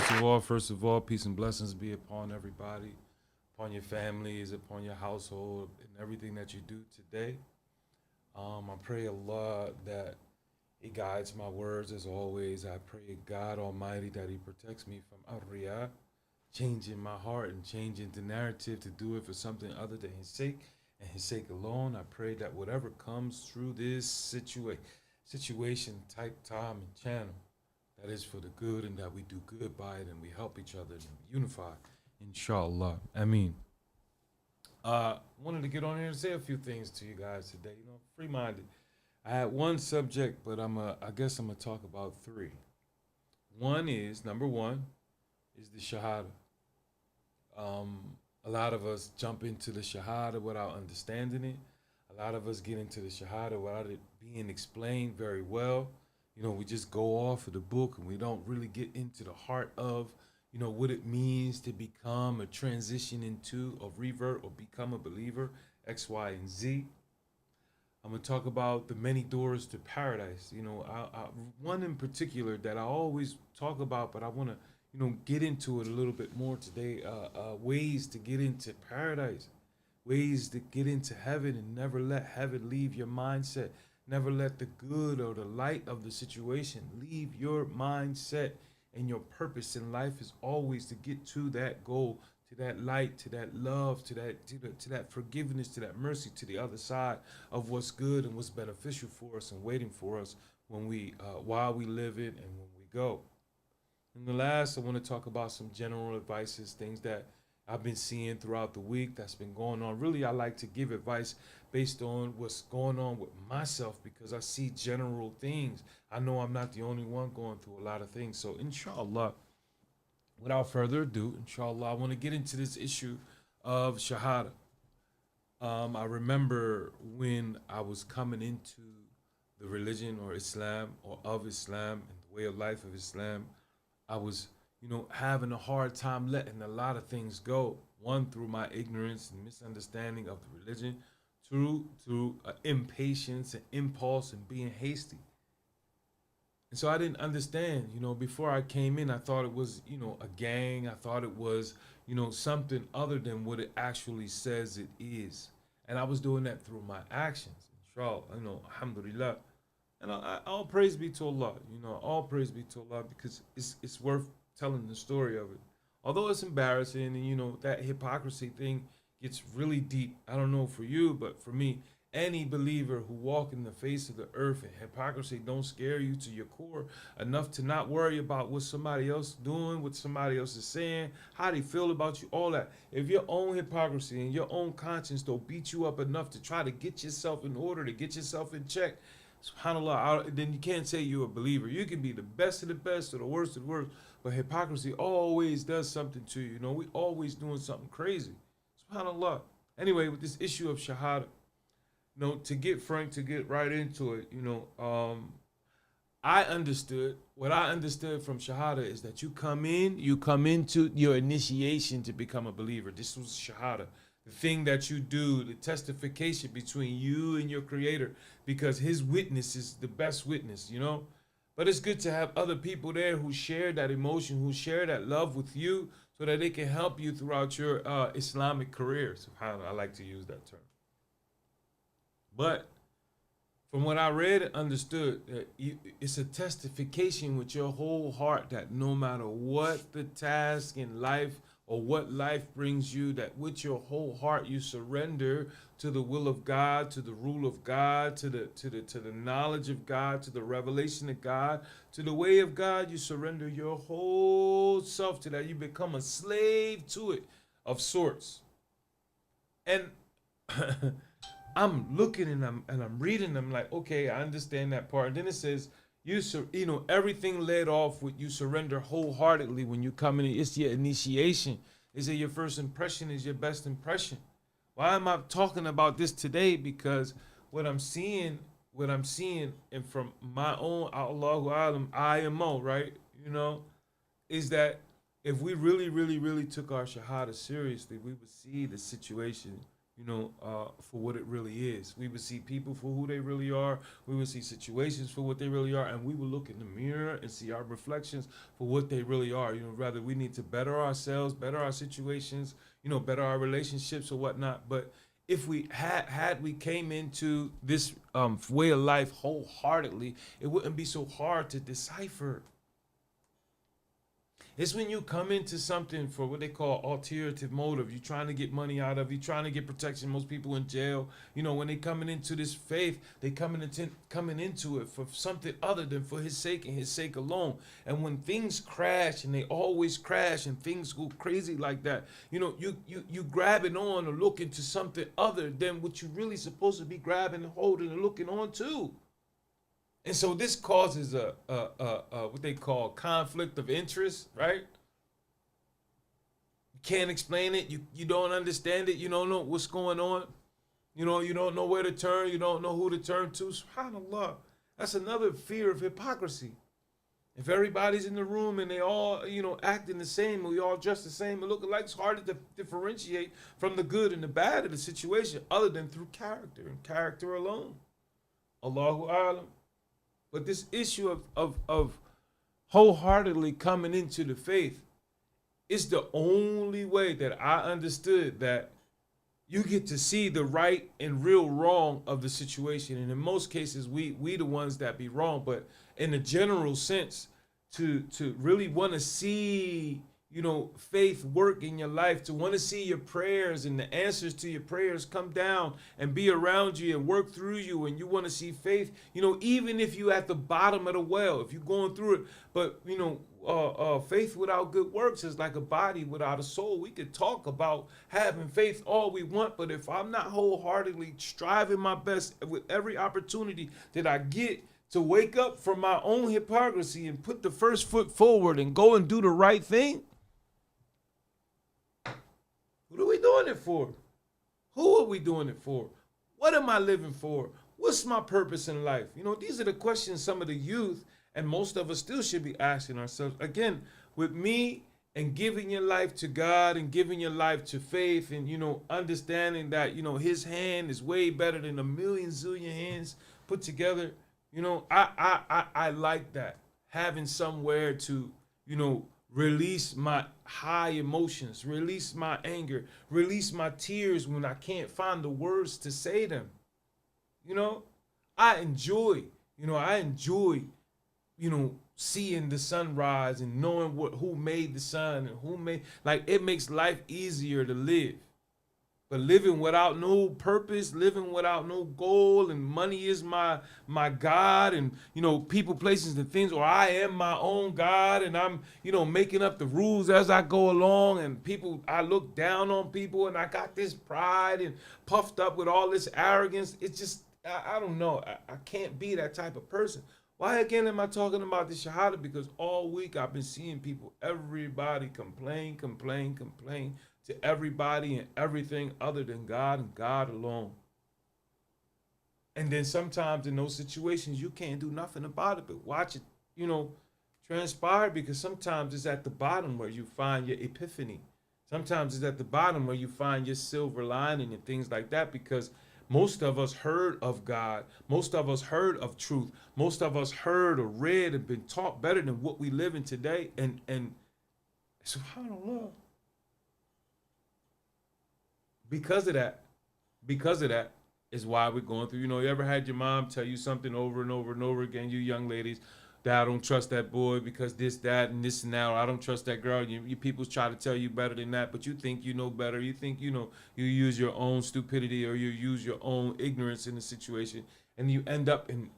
first of all, peace and blessings be upon everybody, upon your families, upon your household, and everything that you do today. I pray Allah that He guides my words as always. I pray God Almighty that He protects me from Arriya, changing my heart and changing the narrative to do it for something other than His sake and His sake alone. I pray that whatever comes through this situation, type, time, and channel, that is for the good and that we do good by it and we help each other and we unify. Inshallah. I mean, wanted to get on here and say a few things to you guys today. Free minded. I had one subject, but I guess I'm gonna talk about three. Number one is the Shahada. A lot of us jump into the Shahada without understanding it. A lot of us get into the Shahada without it being explained very well. We just go off of the book and we don't really get into the heart of, what it means to become a transition into a revert or become a believer, X, Y, and Z. I'm going to talk about the many doors to paradise. One in particular that I always talk about, but I want to, get into it a little bit more today. Ways to get into paradise, ways to get into heaven and never let heaven leave your mindset. Never let the good or the light of the situation leave your mindset. And your purpose in life is always to get to that goal, to that light, to that love, to that forgiveness, to that mercy, to the other side of what's good and what's beneficial for us and waiting for us when we while we live it and when we go. And the last, I want to talk about some general advices, things that I've been seeing throughout the week that's been going on. Really, I like to give advice based on what's going on with myself because I see general things. I know I'm not the only one going through a lot of things. So, inshallah, without further ado, inshallah, I want to get into this issue of Shahada. I remember when I was coming into the religion or Islam or of Islam and the way of life of Islam, I was having a hard time letting a lot of things go. One, through my ignorance and misunderstanding of the religion. Two, through impatience and impulse and being hasty. And so I didn't understand, before I came in, I thought it was, a gang. I thought it was, something other than what it actually says it is. And I was doing that through my actions, inshallah, alhamdulillah. And all praise be to Allah, all praise be to Allah because it's worth telling the story of it. Although it's embarrassing and, that hypocrisy thing gets really deep. I don't know for you, but for me, any believer who walk in the face of the earth and hypocrisy don't scare you to your core enough to not worry about what somebody else is doing, what somebody else is saying, how they feel about you, all that. If your own hypocrisy and your own conscience don't beat you up enough to try to get yourself in order, to get yourself in check, subhanAllah, then you can't say you're a believer. You can be the best of the best or the worst of the worst, but hypocrisy always does something to you. We always doing something crazy. SubhanAllah. Anyway, with this issue of Shahada, to get frank, to get right into it, what I understood from Shahada is that you come into your initiation to become a believer. This was Shahada. The thing that you do, the testification between you and your creator, because his witness is the best witness, But it's good to have other people there who share that emotion, who share that love with you so that they can help you throughout your Islamic career. SubhanAllah, I like to use that term. But from what I read and understood, it's a testification with your whole heart that no matter what the task in life or what life brings you, that with your whole heart you surrender to the will of God, to the rule of God, to the knowledge of God, to the revelation of God, to the way of God. You surrender your whole self to that. You become a slave to it of sorts. And I'm looking and I'm reading them like, okay, I understand that part. And then it says, everything led off with you surrender wholeheartedly when you come in. It's your initiation. Is it your first impression is your best impression? Why am I talking about this today? Because what I'm seeing, and from my own Allahu Alam IMO, right? Is that if we really, really, really took our Shahada seriously, we would see the situation, for what it really is. We would see people for who they really are. We would see situations for what they really are, and we would look in the mirror and see our reflections for what they really are. Rather we need to better ourselves, better our situations, better our relationships or whatnot. But if we had we came into this way of life wholeheartedly, it wouldn't be so hard to decipher. It's when you come into something for what they call alternative motive. You're trying to get money out of. You're trying to get protection. Most people in jail, when they coming into this faith, they coming into it for something other than for His sake and His sake alone. And when things crash, and they always crash, and things go crazy like that, you grabbing on or looking to something other than what you're really supposed to be grabbing and holding and looking on to. And so this causes a what they call conflict of interest, right? You can't explain it. You don't understand it. You don't know what's going on. You don't know where to turn. You don't know who to turn to. SubhanAllah. That's another fear of hypocrisy. If everybody's in the room and they all, acting the same, and we all dress the same and looking like, it's hard to differentiate from the good and the bad of the situation other than through character and character alone. Allahu A'lam. But this issue of wholeheartedly coming into the faith is the only way that I understood that you get to see the right and real wrong of the situation. And in most cases, we the ones that be wrong. But in a general sense, to really want to see, faith work in your life, to want to see your prayers and the answers to your prayers come down and be around you and work through you, and you want to see faith, even if you at the bottom of the well, if you're going through it. But, faith without good works is like a body without a soul. We could talk about having faith all we want, but if I'm not wholeheartedly striving my best with every opportunity that I get to wake up from my own hypocrisy and put the first foot forward and go and do the right thing, what are we doing it for? Who are we doing it for? What am I living for? What's my purpose in life? These are the questions some of the youth and most of us still should be asking ourselves. Again, with me and giving your life to God and giving your life to faith and, understanding that, His hand is way better than a million zillion hands put together. I like that. Having somewhere to, release my high emotions, release my anger, release my tears when I can't find the words to say them. I enjoy seeing the sunrise and knowing who made the sun and it makes life easier to live. But living without no purpose, living without no goal, and money is my God, and people, places, and things, or I am my own God, and I'm making up the rules as I go along, and I look down on people, and I got this pride and puffed up with all this arrogance. It's just I don't know. I can't be that type of person. Why again am I talking about the Shahada? Because all week I've been seeing people, everybody complain to everybody and everything other than God and God alone. And then sometimes in those situations, you can't do nothing about it, but watch it, transpire, because sometimes it's at the bottom where you find your epiphany. Sometimes it's at the bottom where you find your silver lining and things like that, because most of us heard of God. Most of us heard of truth. Most of us heard or read and been taught better than what we live in today. And subhanAllah. Because of that is why we're going through. You ever had your mom tell you something over and over and over again, you young ladies, that I don't trust that boy because this, that, and this and that, or I don't trust that girl. You people try to tell you better than that, but you think you know better. You think you use your own stupidity or you use your own ignorance in the situation, and you end up in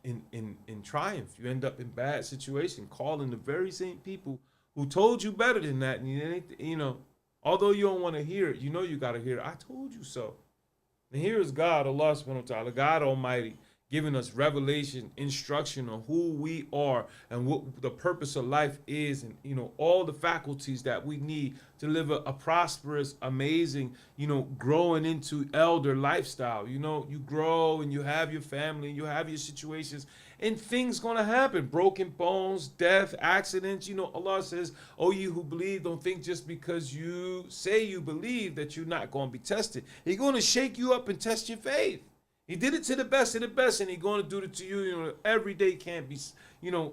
triumph. You end up in bad situation, calling the very same people who told you better than that, and although you don't want to hear it, you got to hear it. I told you so. And here is God, Allah subhanahu wa ta'ala, God Almighty, giving us revelation, instruction on who we are and what the purpose of life is, and all the faculties that we need to live a prosperous, amazing, growing into elder lifestyle. You grow and you have your family, you have your situations, and things gonna happen. Broken bones, death, accidents. Allah says, "Oh, you who believe, don't think just because you say you believe that you're not gonna be tested. He's gonna shake you up and test your faith. He did it to the best of the best, and he's going to do it to you. Every day can't be,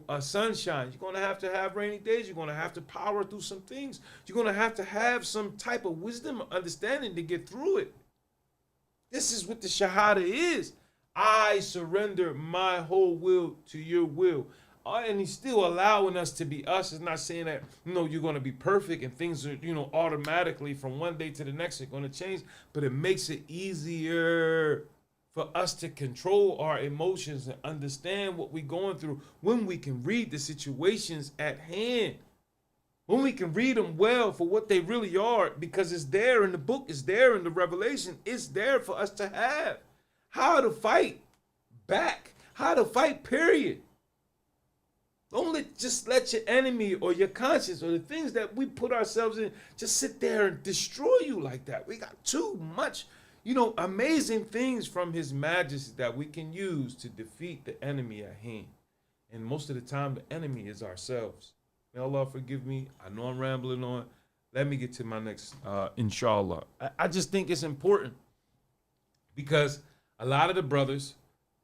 a sunshine. You're going to have rainy days. You're going to have to power through some things. You're going to have some type of wisdom, understanding to get through it. This is what the Shahada is. I surrender my whole will to your will. And he's still allowing us to be us. It's not saying that, you're going to be perfect and things are, automatically from one day to the next are going to change. But it makes it easier for us to control our emotions and understand what we're going through when we can read the situations at hand. When we can read them well for what they really are, because it's there in the book, it's there in the revelation, it's there for us to have. How to fight back, how to fight, period. Don't just let your enemy or your conscience or the things that we put ourselves in just sit there and destroy you like that. We got too much amazing things from His Majesty that we can use to defeat the enemy at hand. And most of the time, the enemy is ourselves. May Allah forgive me. I know I'm rambling on. Let me get to my next, inshallah. I just think it's important because a lot of the brothers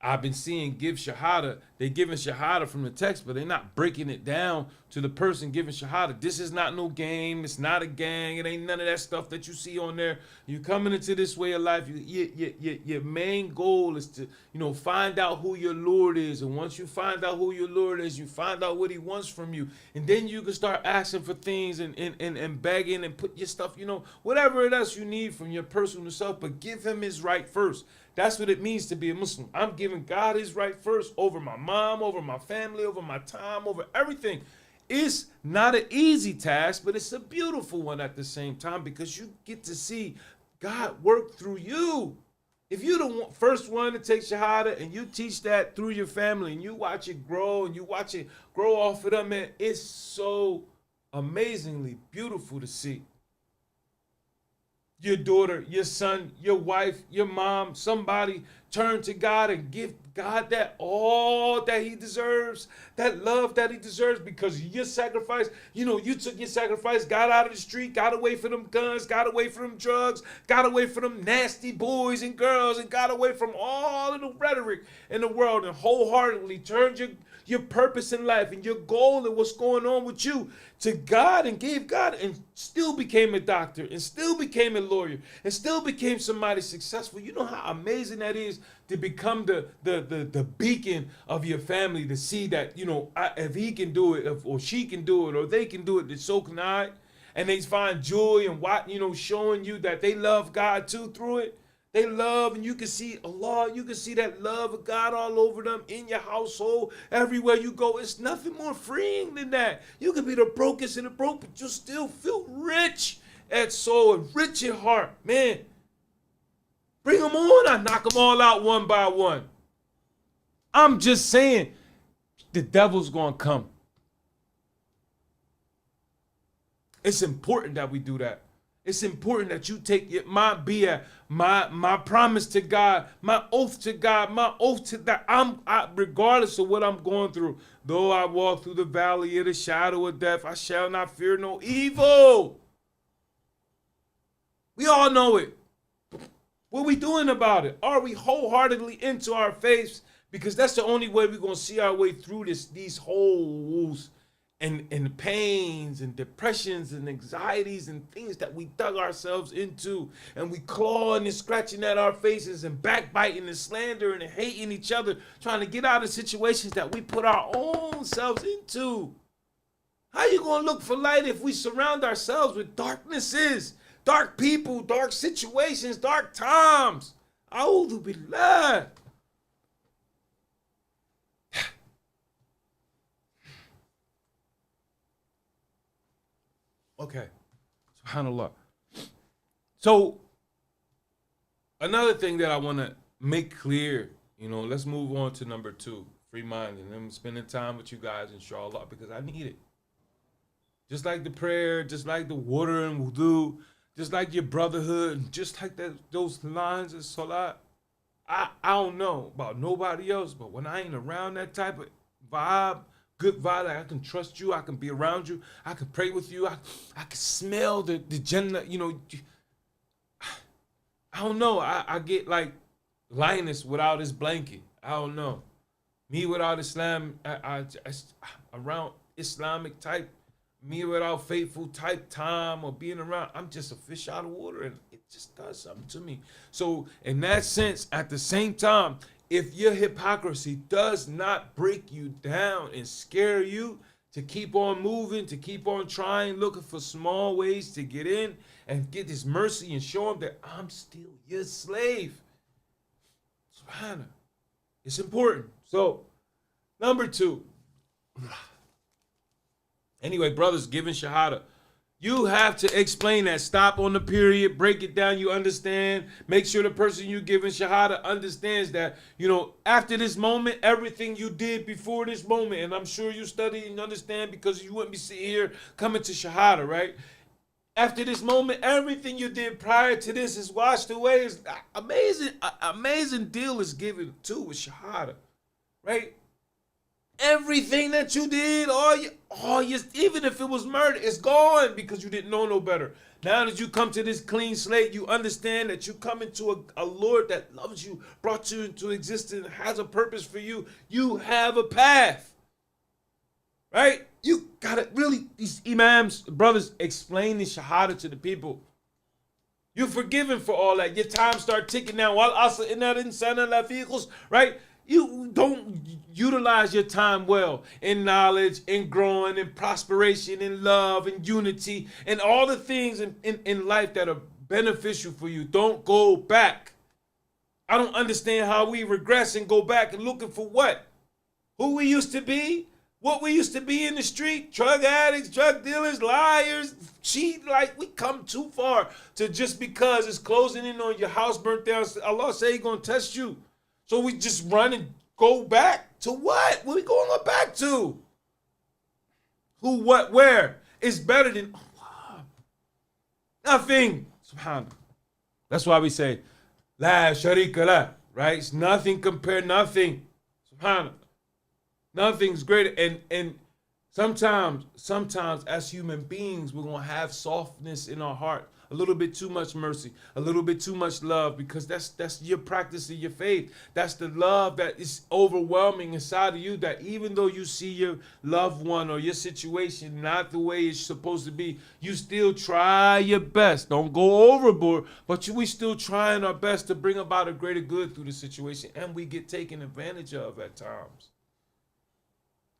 I've been seeing give Shahada, they're giving Shahada from the text, but they're not breaking it down to the person giving Shahada. This is not no game. It's not a gang. It ain't none of that stuff that you see on there. You coming into this way of life, your main goal is to, find out who your Lord is. And once you find out who your Lord is, you find out what He wants from you. And then you can start asking for things and begging and put your stuff, whatever else you need from your personal self, but give Him His right first. That's what it means to be a Muslim. I'm giving God His right first over my mom, over my family, over my time, over everything. It's not an easy task, but it's a beautiful one at the same time because you get to see God work through you. If you're the first one to take Shahada and you teach that through your family and you watch it grow and you watch it grow off of them, man, it's so amazingly beautiful to see. Your daughter, your son, your wife, your mom, somebody turn to God and give God that all that He deserves, that love that He deserves because your sacrifice, you took your sacrifice, got out of the street, got away from them guns, got away from them drugs, got away from them nasty boys and girls, and got away from all of the rhetoric in the world and wholeheartedly turned your purpose in life and your goal and what's going on with you to God and gave God and still became a doctor and still became a lawyer and still became somebody successful. You know how amazing that is to become the beacon of your family, to see that, if he can do it or she can do it or they can do it, then so can I. And they find joy in showing you that they love God too through it. They love, and you can see Allah, you can see that love of God all over them, in your household, everywhere you go. It's nothing more freeing than that. You can be the brokest of the broke, but you'll still feel rich at soul and rich at heart. Man, bring them on. I knock them all out one by one. I'm just saying, the devil's going to come. It's important that we do that. It's important that you take my promise to God, my oath to God, my oath to that. Regardless of what I'm going through, though I walk through the valley of the shadow of death, I shall not fear no evil. We all know it. What are we doing about it? Are we wholeheartedly into our faiths? Because that's the only way we're going to see our way through these holes and pains and depressions and anxieties and things that we dug ourselves into, and we clawing and scratching at our faces and backbiting and slandering and hating each other, trying to get out of situations that we put our own selves into. How you gonna look for light if we surround ourselves with darknesses, dark people, dark situations, dark times? A'udhu billah. Okay, subhanallah. So another thing that I want to make clear, let's move on to number 2, free mind, and I'm spending time with you guys, inshallah, because I need it. Just like the prayer, just like the water and wudu, just like your brotherhood, just like those lines of salat. I don't know about nobody else, but when I ain't around that type of vibe, good vibe, like I can trust you, I can be around you, I can pray with you, I can smell the Jannah, I don't know. I get like Linus without his blanket. I don't know. Me without Islam, around Islamic type, me without faithful type time or being around, I'm just a fish out of water, and it just does something to me. So in that sense, at the same time, if your hypocrisy does not break you down and scare you to keep on moving, to keep on trying, looking for small ways to get in and get this mercy and show them that I'm still your slave. Subhanallah. It's important. So, number 2. Anyway, brothers, giving shahada. You have to explain that. Stop on the period, break it down, you understand. Make sure the person you giving shahada understands that, after this moment, everything you did before this moment, and I'm sure you study and understand because you wouldn't be sitting here coming to shahada, right? After this moment, everything you did prior to this is washed away. It's amazing deal is given too with shahada, right? Everything that you did, even if it was murder, it's gone because you didn't know no better. Now that you come to this clean slate, you understand that you come into a Lord that loves you, brought you into existence, has a purpose for you. You have a path, right? You gotta really, these imams, brothers, explain the shahada to the people. You're forgiven for all that. Your time start ticking down. Right? You don't utilize your time well in knowledge, in growing, in prosperation, in love, in unity, and all the things in life that are beneficial for you. Don't go back. I don't understand how we regress and go back and looking for what? Who we used to be? What we used to be in the street? Drug addicts, drug dealers, liars, cheat. Like, we come too far to just because it's closing in on your house burnt down. Allah say He's going to test you. So we just run and go back to what? What are we going back to? Who, what, where? It's better than Allah. Nothing. Subhanallah. That's why we say, La sharika la, right? It's nothing compared, nothing. Subhanallah. Nothing's greater. And sometimes as human beings, we're going to have softness in our heart. A little bit too much mercy, a little bit too much love, because that's your practice of your faith. That's the love that is overwhelming inside of you, that even though you see your loved one or your situation not the way it's supposed to be, you still try your best. Don't go overboard, but we still trying our best to bring about a greater good through the situation, and we get taken advantage of at times.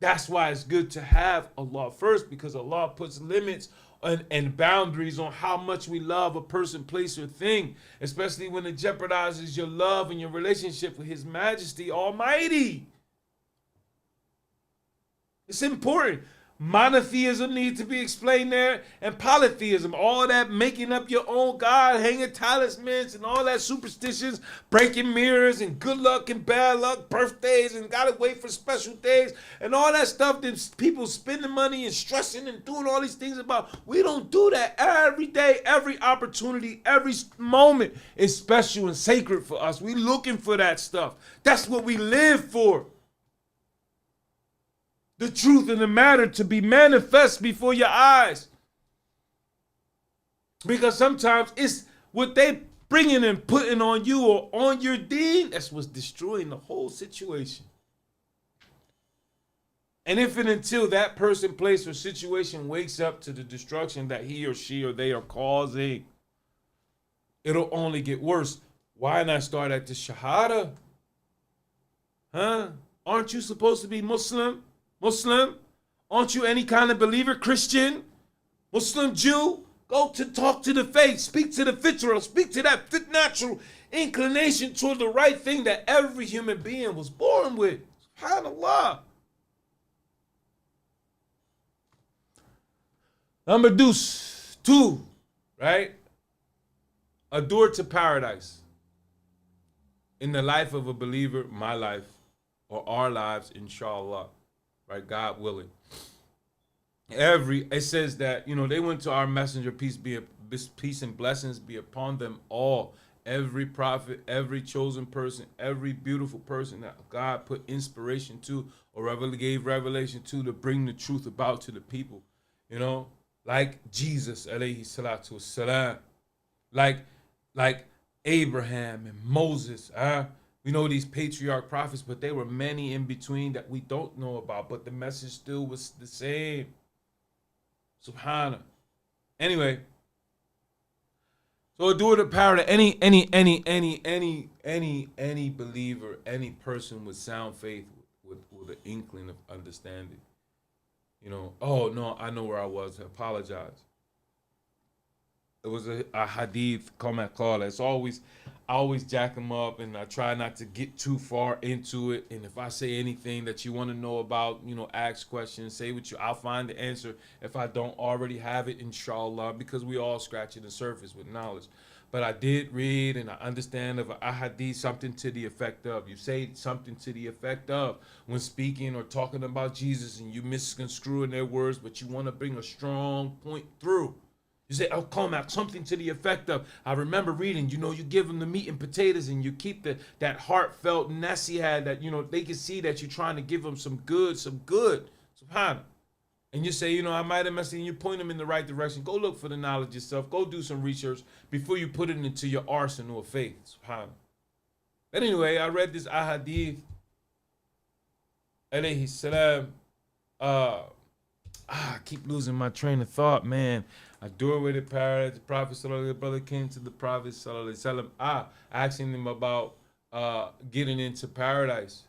That's why it's good to have Allah first, because Allah puts limits and boundaries on how much we love a person, place, or thing, especially when it jeopardizes your love and your relationship with His Majesty Almighty. It's important. Monotheism needs to be explained there, and polytheism, all that making up your own God, hanging talismans and all that superstitions, breaking mirrors and good luck and bad luck, birthdays and gotta wait for special days and all that stuff that people spending money and stressing and doing all these things about. We don't do that. Every day, every opportunity, every moment is special and sacred for us. We looking for that stuff. That's what we live for. The truth and the matter to be manifest before your eyes. Because sometimes it's what they bringing and putting on you or on your deen, that's what's destroying the whole situation. And if and until that person, place, or situation wakes up to the destruction that he or she or they are causing, it'll only get worse. Why not start at the Shahada? Huh? Aren't you supposed to be Muslim? Aren't you any kind of believer? Christian? Muslim? Jew? Go to talk to the faith. Speak to the fitra. Speak to that natural inclination toward the right thing that every human being was born with. SubhanAllah. Number 2, right? A door to paradise. in the life of a believer, my life, or our lives, inshallah, right? God willing. It says that, they went to our messenger, peace and blessings be upon them all. Every prophet, every chosen person, every beautiful person that God put inspiration to or gave revelation to bring the truth about to the people. Like Jesus, alayhi salatu wassalam, like Abraham and Moses. We know these patriarch prophets, but there were many in between that we don't know about, but the message still was the same. Subhanallah. Anyway, so do it a parallel. Any believer, any person with sound faith, with an inkling of understanding. Oh no, I know where I was. I apologize. It was a hadith, comment call. I always jack them up, and I try not to get too far into it. And if I say anything that you want to know about, ask questions, say what I'll find the answer if I don't already have it, inshallah, because we all scratching the surface with knowledge. But I did read and I understand of a hadith, something to the effect of, you say something to the effect of when speaking or talking about Jesus, and you misconstruing their words, but you want to bring a strong point through. You say, come out, something to the effect of, I remember reading, you give them the meat and potatoes, and you keep that heartfelt nasihat that, they can see that you're trying to give them some good, subhanAllah. And you say, I might have messed it, and you point them in the right direction. Go look for the knowledge yourself. Go do some research before you put it into your arsenal of faith, subhanAllah. But anyway, I read this ahadith, alayhi salam. I keep losing my train of thought, man. I do it with the paradise. The Prophet sallallahu brother came to the Prophet sallallahu asking him about getting into paradise,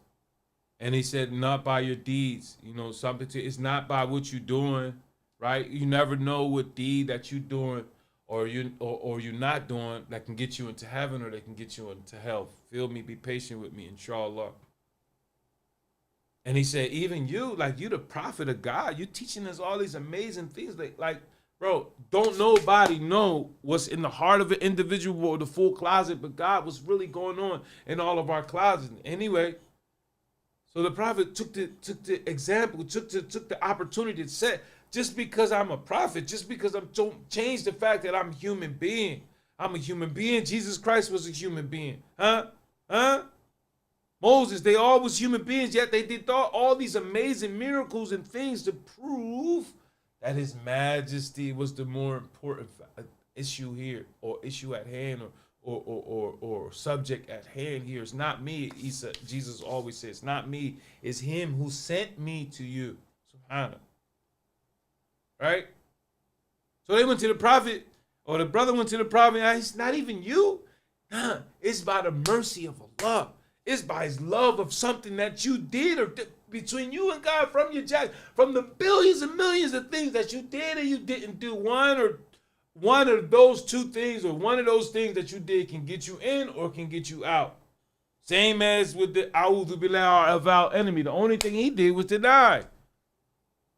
and he said, not by your deeds. It's not by what you're doing, right? You never know what deed that you're doing or you're not doing that can get you into heaven or that can get you into hell. Feel me? Be patient with me, inshallah. And he said, even you, like you the prophet of God, you teaching us all these amazing things. Like, bro, don't nobody know what's in the heart of an individual or the full closet, but God, what's really going on in all of our closets. Anyway, so the prophet took the example, took the opportunity to say, just because I'm a prophet, just because don't change the fact that I'm a human being. I'm a human being. Jesus Christ was a human being. Huh? Moses, they all was human beings, yet they did all these amazing miracles and things to prove that his majesty was the more important issue here, or issue at hand, or subject at hand here. It's not me. Jesus always says, not me. It's him who sent me to you. Subhanallah. Right? So they went to the prophet, or the brother went to the prophet, and it's not even you. Nah, it's by the mercy of Allah. It's by his love of something that you did or between you and God from the billions and millions of things that you did and you didn't do. One of those two things or one of those things that you did can get you in or can get you out. Same as with the A'udhu Billah of our enemy. The only thing he did was deny.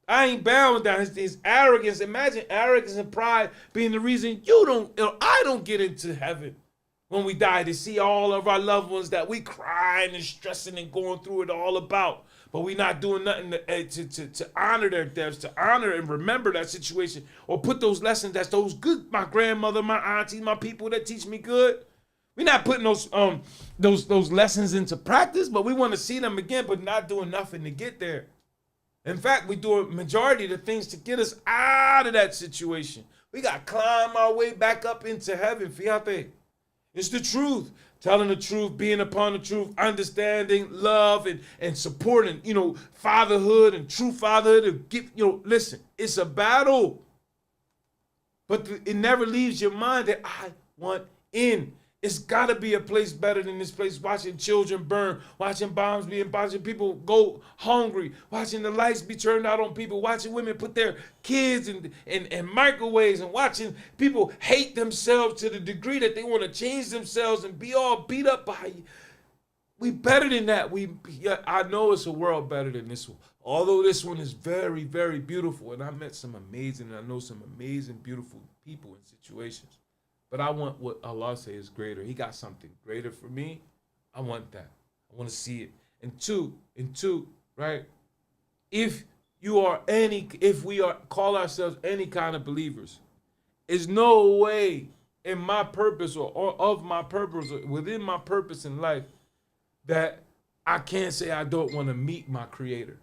I ain't bound down his arrogance. Imagine arrogance and pride being the reason I don't get into heaven. When we die, to see all of our loved ones that we crying and stressing and going through it all about, but we not doing nothing to honor their deaths, to honor and remember that situation, or put those lessons that's those good, my grandmother, my auntie, my people that teach me good. We're not putting those lessons into practice, but we want to see them again, but not doing nothing to get there. In fact, we do a majority of the things to get us out of that situation. We got to climb our way back up into heaven, fíjate. It's the truth. Telling the truth, being upon the truth, understanding, love, and supporting, fatherhood and true fatherhood. And listen, it's a battle. But it never leaves your mind that I want in. It's got to be a place better than this place. Watching children burn, watching bombs watching people go hungry, watching the lights be turned out on people, watching women put their kids in microwaves, and watching people hate themselves to the degree that they want to change themselves and be all beat up by you. We better than that. I know it's a world better than this one. Although this one is very, very beautiful, and I met some amazing, and I know some amazing, beautiful people in situations. But I want what Allah says is greater. He got something greater for me. I want that. I want to see it. And two, right? If we call ourselves any kind of believers, there's no way in my purpose or of my purpose or within my purpose in life that I can't say I don't want to meet my creator.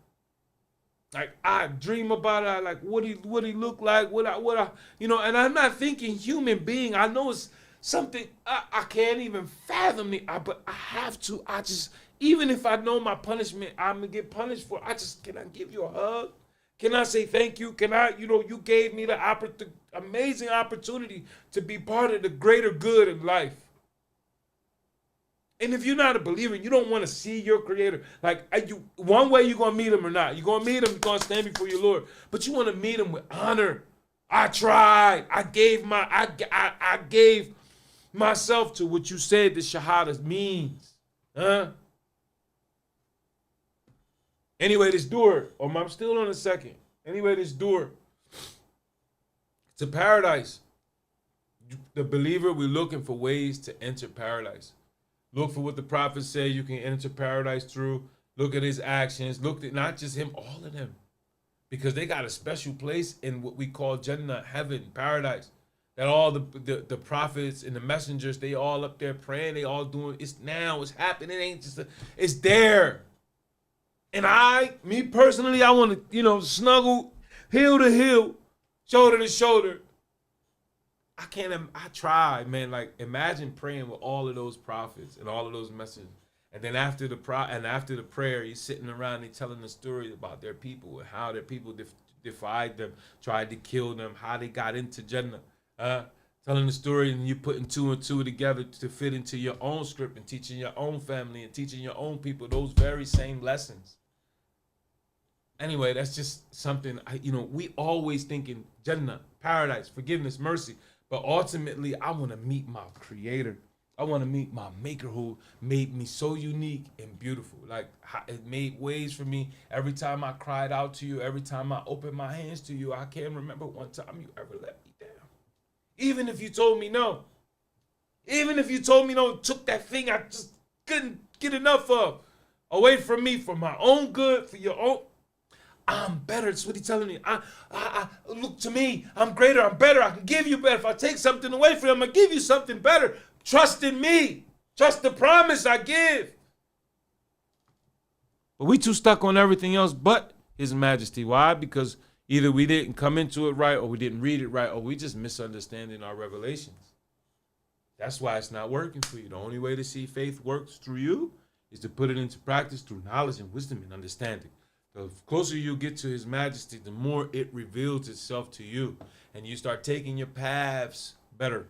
Like I dream about it. I like what he look like, what I and I'm not thinking human being. I know it's something I can't even fathom it, but I have to. I just, even if I know my punishment, I'm gonna get punished for. Can I give you a hug? Can I say thank you? Can I, you gave me the amazing opportunity to be part of the greater good in life. And if you're not a believer, you don't want to see your creator. Like, one way you're going to meet him or not. You're going to meet him, you're going to stand before your Lord. But you want to meet him with honor. I tried. I gave myself to what you said the Shahada means. Huh? Anyway, this door. I'm still on a second. Anyway, this door to paradise. The believer, we're looking for ways to enter paradise. Look for what the prophets say you can enter paradise through. Look at his actions. Look at not just him, all of them. Because they got a special place in what we call Jannah, heaven, paradise. That all the prophets and the messengers, they all up there praying. They all doing, it's now, it's happening. It ain't just, it's there. And me personally, I want to, snuggle heel to heel, shoulder to shoulder. I try, man. Like, imagine praying with all of those prophets and all of those messengers. And then after the prayer, you're sitting around and telling the story about their people and how their people defied them, tried to kill them, how they got into Jannah. Telling the story, and you putting two and two together to fit into your own script and teaching your own family and teaching your own people those very same lessons. Anyway, that's just something, we always thinking Jannah, paradise, forgiveness, mercy. But ultimately, I want to meet my creator. I want to meet my maker who made me so unique and beautiful. Like, it made ways for me every time I cried out to you, every time I opened my hands to you. I can't remember one time you ever let me down. Even if you told me no. Even if you told me no, took that thing I just couldn't get enough of away from me for my own good, for your own. I'm better. That's what he's telling me. I look to me. I'm greater. I'm better. I can give you better. If I take something away from you, I'm going to give you something better. Trust in me. Trust the promise I give. But we too stuck on everything else but his majesty. Why? Because either we didn't come into it right, or we didn't read it right, or we just misunderstanding our revelations. That's why it's not working for you. The only way to see faith works through you is to put it into practice through knowledge and wisdom and understanding. The closer you get to his majesty, the more it reveals itself to you. And you start taking your paths better.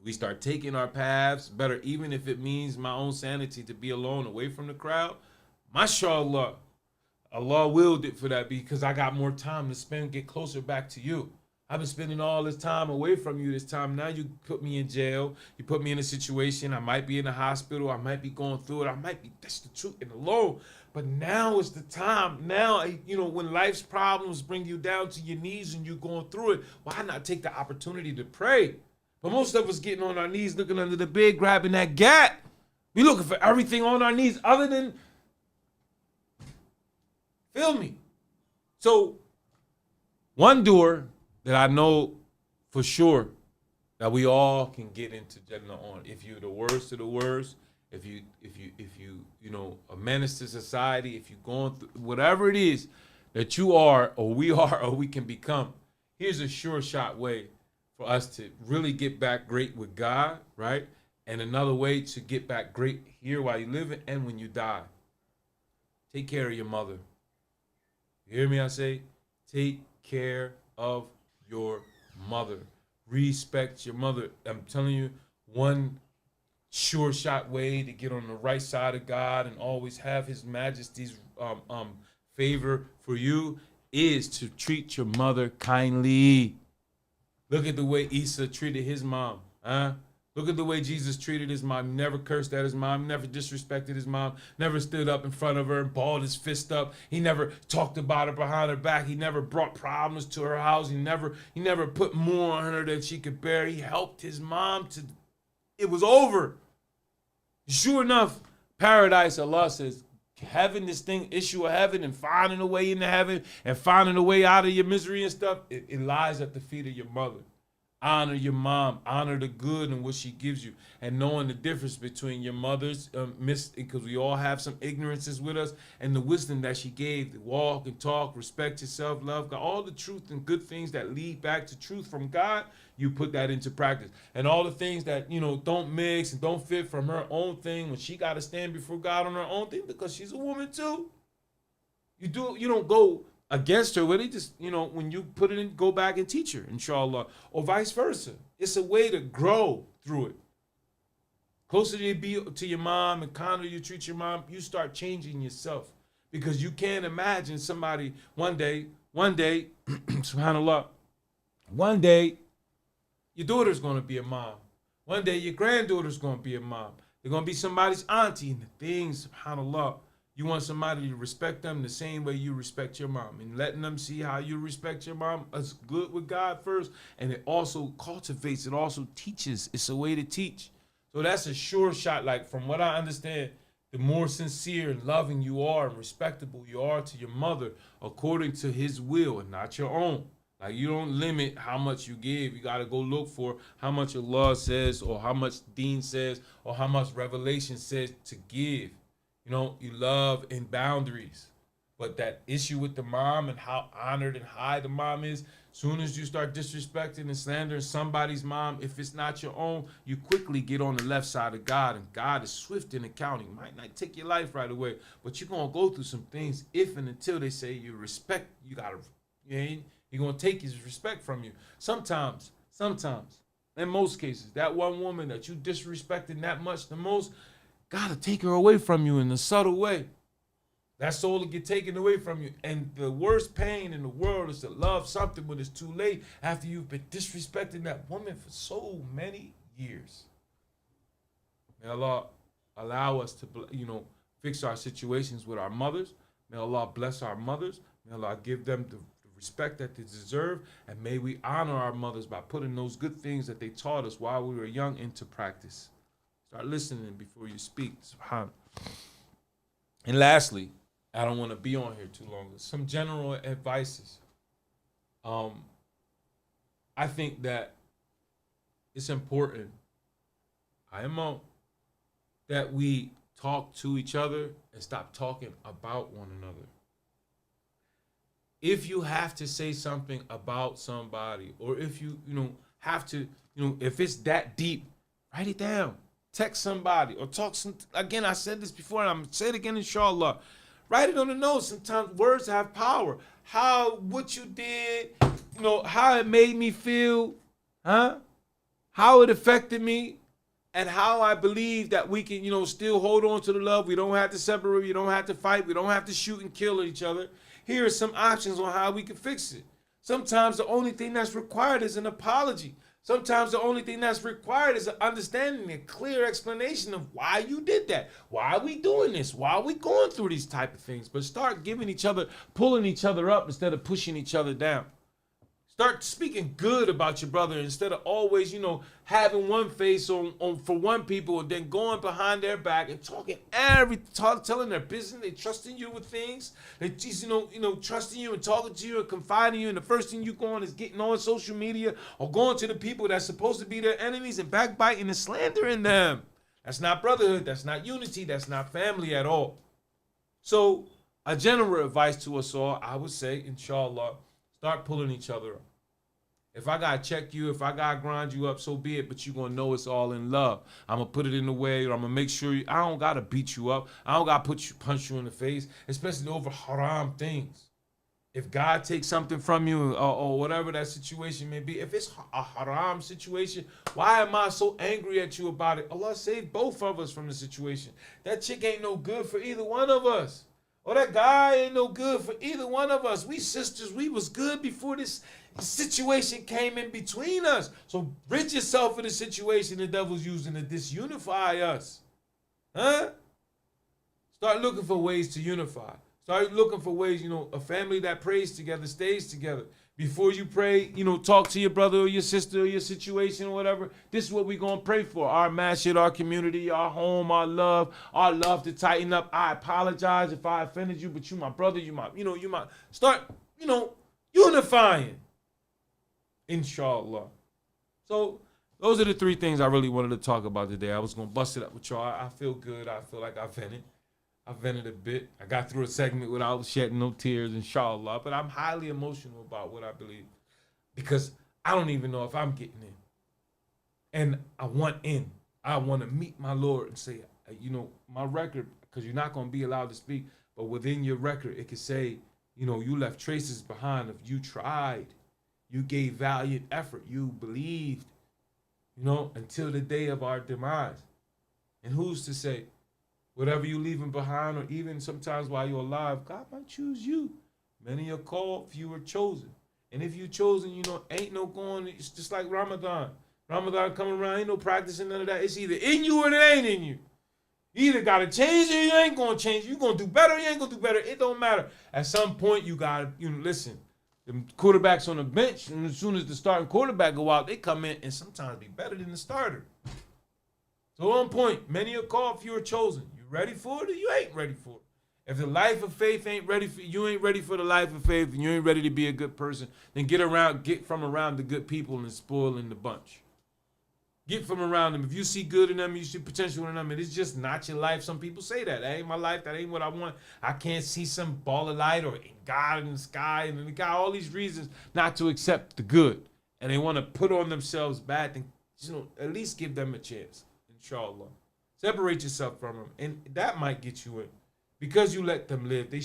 We start taking our paths better, even if it means my own sanity to be alone, away from the crowd. MashaAllah. Allah willed it for that because I got more time to spend, get closer back to you. I've been spending all this time away from you this time. Now you put me in jail. You put me in a situation. I might be in the hospital. I might be going through it. That's the truth and alone. But now is the time. Now, when life's problems bring you down to your knees and you're going through it, why not take the opportunity to pray? But most of us getting on our knees, looking under the bed, grabbing that gat. We looking for everything on our knees other than, feel me? So, one door that I know for sure that we all can get into Jannah on. If you're the worst of the worst, if you a menace to society, if you're going through whatever it is that you are or we can become, here's a sure shot way for us to really get back great with God, right? And another way to get back great here while you're living and when you die. Take care of your mother. You hear me? I say, take care of your mother. Respect your mother. I'm telling you, one sure shot way to get on the right side of God and always have his majesty's favor for you is to treat your mother kindly. Look at the way Isa treated his mom. Look at the way Jesus treated his mom. He never cursed at his mom, never disrespected his mom, never stood up in front of her and balled his fist up. He never talked about her behind her back. He never brought problems to her house. He never put more on her than she could bear. He helped his mom it was over. Sure enough, paradise, Allah says, having this thing, issue of heaven, and finding a way into heaven and finding a way out of your misery and stuff, it lies at the feet of your mother. Honor your mom, honor the good and what she gives you, and knowing the difference between your mother's because we all have some ignorances with us, and the wisdom that she gave to walk and talk, respect yourself, love God, all the truth and good things that lead back to truth from God. You put that into practice, and all the things that don't mix and don't fit from her own thing when she got to stand before God on her own thing, because she's a woman too. You don't go against her with it. Just when you put it in, go back and teach her, inshallah, or vice versa. It's a way to grow through it. Closer you be to your mom and kinder you treat your mom, you start changing yourself, because you can't imagine somebody one day, subhanallah, one day your daughter's gonna be a mom. One day your granddaughter's gonna be a mom. They're gonna be somebody's auntie, and the things, subhanallah. You want somebody to respect them the same way you respect your mom, and letting them see how you respect your mom is good with God first, and it also cultivates, it also teaches. It's a way to teach. So that's a sure shot. Like, from what I understand, the more sincere and loving you are and respectable you are to your mother according to his will and not your own. Like, you don't limit how much you give. You got to go look for how much Allah says, or how much Deen says, or how much Revelation says to give. You love in boundaries. But that issue with the mom and how honored and high the mom is, soon as you start disrespecting and slandering somebody's mom, if it's not your own, you quickly get on the left side of God. And God is swift in accounting. Might not take your life right away, but you're going to go through some things if and until they say you respect, you got to, you're going to take his respect from you. Sometimes, in most cases, that one woman that you disrespecting that much the most, gotta take her away from you in a subtle way. That soul will get taken away from you. And the worst pain in the world is to love something when it's too late, after you've been disrespecting that woman for so many years. May Allah allow us to, fix our situations with our mothers. May Allah bless our mothers. May Allah give them the respect that they deserve. And may we honor our mothers by putting those good things that they taught us while we were young into practice. Start listening before you speak. Subhanallah. And lastly, I don't want to be on here too long. Some general advices. I think that it's important, that we talk to each other and stop talking about one another. If you have to say something about somebody, or if you have to, if it's that deep, write it down. Text somebody or talk again, I said this before and I'm going to say it again, inshallah. Write it on the note. Sometimes words have power. What you did, how it made me feel, how it affected me, and how I believe that we can, still hold on to the love. We don't have to separate. We don't have to fight. We don't have to shoot and kill each other. Here are some options on how we can fix it. Sometimes the only thing that's required is an apology. Sometimes the only thing that's required is an understanding, a clear explanation of why you did that. Why are we doing this? Why are we going through these type of things? But start giving each other, pulling each other up instead of pushing each other down. Start speaking good about your brother instead of always, having one face on for one people and then going behind their back and telling their business. They trusting you with things. They just, trusting you and talking to you and confiding in you. And the first thing you go on is getting on social media or going to the people that's supposed to be their enemies and backbiting and slandering them. That's not brotherhood. That's not unity. That's not family at all. So a general advice to us all, I would say, inshallah, start pulling each other up. If I gotta check you, if I gotta grind you up, so be it, but you're gonna know it's all in love. I'm gonna put it in a way, or I'm gonna make sure I don't gotta beat you up. I don't gotta punch you in the face, especially over haram things. If God takes something from you, or whatever that situation may be, if it's a haram situation, why am I so angry at you about it? Allah saved both of us from the situation. That chick ain't no good for either one of us. Or that guy ain't no good for either one of us. We sisters, we was good before this situation came in between us. So rid yourself of the situation the devil's using to disunify us. Start looking for ways to unify. Start looking for ways, a family that prays together stays together. Before you pray, talk to your brother or your sister or your situation or whatever. This is what we're going to pray for. Our masjid, our community, our home, our love to tighten up. I apologize if I offended you, but you my brother, you my, start, unifying. Inshallah. So those are the three things I really wanted to talk about today. I was going to bust it up with y'all. I feel good. I feel like I vented a bit. I got through a segment without shedding no tears, inshallah. But I'm highly emotional about what I believe because I don't even know if I'm getting in. And I want in. I want to meet my Lord and say, my record, because you're not going to be allowed to speak, but within your record, it could say, you left traces behind of you tried. You gave valiant effort. You believed, until the day of our demise. And who's to say, whatever you leaving behind, or even sometimes while you're alive, God might choose you. Many are called, few are chosen. And if you're chosen, ain't no going, it's just like Ramadan. Ramadan coming around, ain't no practicing none of that. It's either in you or it ain't in you. You either got to change or you ain't going to change. You going to do better or you ain't going to do better. It don't matter. At some point, you got to, listen. The quarterbacks on the bench, and as soon as the starting quarterback go out, they come in and sometimes be better than the starter. So on point, many are called, few are chosen. You ready for it or you ain't ready for it? If the life of faith ain't ready for you, ain't ready for the life of faith, and you ain't ready to be a good person, then get from around the good people and spoiling the bunch. Get from around them. If you see good in them, you see potential in them, and it's just not your life. Some people say that. That ain't my life. That ain't what I want. I can't see some ball of light or God in the sky. And they got all these reasons not to accept the good. And they want to put on themselves bad things. At least give them a chance, inshallah. Separate yourself from them. And that might get you in. Because you let them live. They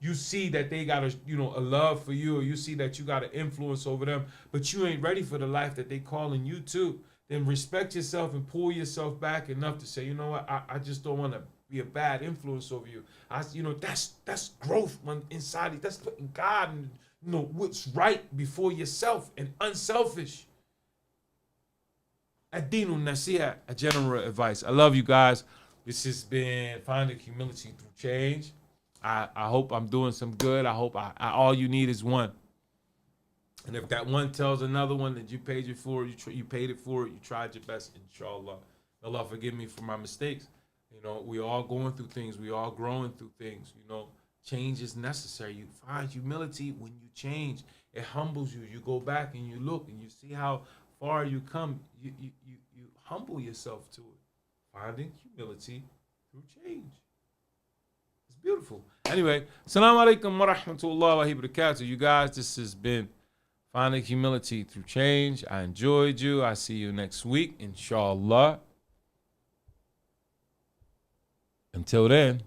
you see that they got a love for you, or you see that you got an influence over them, but you ain't ready for the life that they calling you to. Then respect yourself and pull yourself back enough to say, you know what, I just don't want to be a bad influence over you. That's growth when inside you. That's putting God and what's right before yourself and unselfish. Adinu Nasiha, a general advice. I love you guys. This has been Finding Humility Through Change. I hope I'm doing some good. I hope all you need is one. And if that one tells another one that you paid it for, you paid it for it, you tried your best, inshallah. Allah forgive me for my mistakes. We all going through things. We all growing through things. Change is necessary. You find humility when you change. It humbles you. You go back and you look and you see how far you come. You humble yourself to it. Finding humility through change. It's beautiful. Anyway, assalamu alaikum wa rahmatullahi wa barakatuh. You guys, this has been Finding Humility Through Change. I enjoyed you. I see you next week, inshallah. Until then.